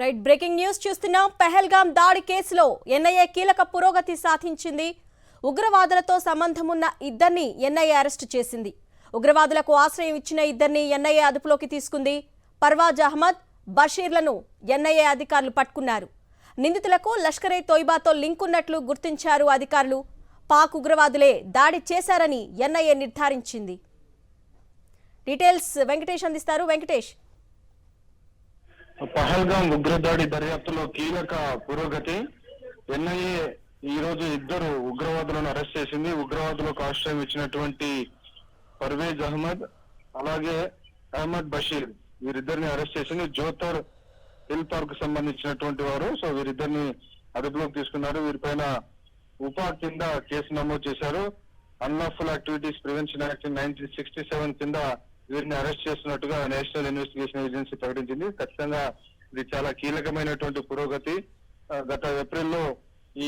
Right breaking news చూస్తున్నాం. పెహల్గాం దాడి కేసులో ఎన్ఐఏ కీలక పురోగతి సాధించింది. ఉగ్రవాదులతో సంబంధం ఉన్న ఇద్దరిని ఎన్ఐఏ అరెస్టు చేసింది. ఉగ్రవాదులకు ఆశ్రయం ఇచ్చిన ఇద్దరిని ఎన్ఐఏ అదుపులోకి తీసుకుంది. పర్వాజ్ అహ్మద్, బషీర్లను ఎన్ఐఏ అధికారులు పట్టుకున్నారు. నిందితులకు లష్కరే తోయిబాతో లింక్ ఉన్నట్లు గుర్తించారు అధికారులు. పాక్ ఉగ్రవాదులే దాడి చేశారని ఎన్ఐఏ నిర్ధారించింది. డీటెయిల్స్ వెంకటేష్ అందిస్తారు. వెంకటేష్, పహల్గాం ఉగ్రదాడి దర్యాప్తులో కీలక పురోగతి. ఎన్ఐఏ ఈ రోజు ఇద్దరు ఉగ్రవాదులను అరెస్ట్ చేసింది. ఉగ్రవాదులకు ఆశ్రయం ఇచ్చినటువంటి పర్వేజ్ అహ్మద్ అలాగే అహ్మద్ బషీర్, వీరిద్దరిని అరెస్ట్ చేసింది. జోతర్ హిల్ పార్క్ సంబంధించినటువంటి వారు. సో వీరిద్దరిని అదుపులోకి తీసుకున్నారు. వీరిపైన ఉపా కింద కేసు నమోదు చేశారు. అన్లాఫుల్ యాక్టివిటీస్ ప్రివెన్షన్ యాక్ట్ 1967 కింద వీరిని అరెస్ట్ చేస్తున్నట్టుగా నేషనల్ ఇన్వెస్టిగేషన్ ఏజెన్సీ ప్రకటించింది. ఖచ్చితంగా ఇది చాలా కీలకమైనటువంటి పురోగతి. గత ఏప్రిల్లో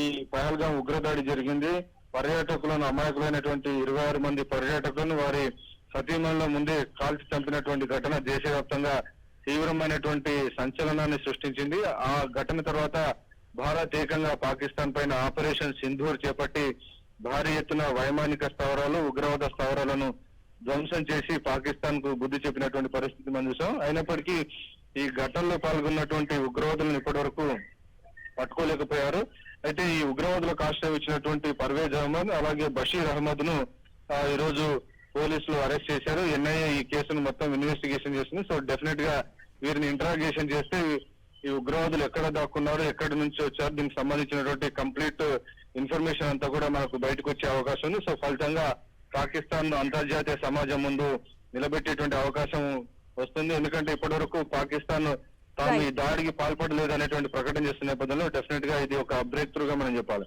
ఈ పహల్గాం ఉగ్రదాడి జరిగింది. పర్యాటకులను, అమాయకులైనటువంటి 26 మంది పర్యాటకులను వారి సతీమణుల ముందే కాల్చి చంపినటువంటి ఘటన దేశవ్యాప్తంగా తీవ్రమైనటువంటి సంచలనాన్ని సృష్టించింది. ఆ ఘటన తర్వాత భారత్ ఏకంగా పాకిస్తాన్ పైన ఆపరేషన్ సింధూర్ చేపట్టి భారీ ఎత్తున వైమానిక స్థావరాలు, ఉగ్రవాద స్థావరాలను ధ్వంసం చేసి పాకిస్తాన్ కు బుద్ధి చెప్పినటువంటి పరిస్థితి మనం చూసాం. అయినప్పటికీ ఈ ఘటనలో పాల్గొన్నటువంటి ఉగ్రవాదులను ఇప్పటి వరకు పట్టుకోలేకపోయారు. అయితే ఈ ఉగ్రవాదులకు ఆశ్రయం ఇచ్చినటువంటి పర్వేజ్ అహ్మద్ అలాగే బషీర్ అహ్మద్ ను ఈ రోజు పోలీసులు అరెస్ట్ చేశారు. ఎన్ఐఏ ఈ కేసును మొత్తం ఇన్వెస్టిగేషన్ చేస్తుంది. సో డెఫినెట్ గా వీరిని ఇంటరాగేషన్ చేస్తే ఈ ఉగ్రవాదులు ఎక్కడ దాక్కున్నారు, ఎక్కడి నుంచి వచ్చారు, దీనికి సంబంధించినటువంటి కంప్లీట్ ఇన్ఫర్మేషన్ అంతా కూడా మనకు బయటకు వచ్చే అవకాశం ఉంది. సో ఫలితంగా పాకిస్తాన్ అంతర్జాతీయ సమాజం ముందు నిలబెట్టేటువంటి అవకాశం వస్తుంది. ఎందుకంటే ఇప్పటి వరకు పాకిస్తాన్ తాను ఈ దాడికి పాల్పడలేదు అనేటువంటి ప్రకటన చేస్తున్న నేపథ్యంలో డెఫినెట్ గా ఇది ఒక బ్రేక్ త్రూగా మనం చెప్పాలి.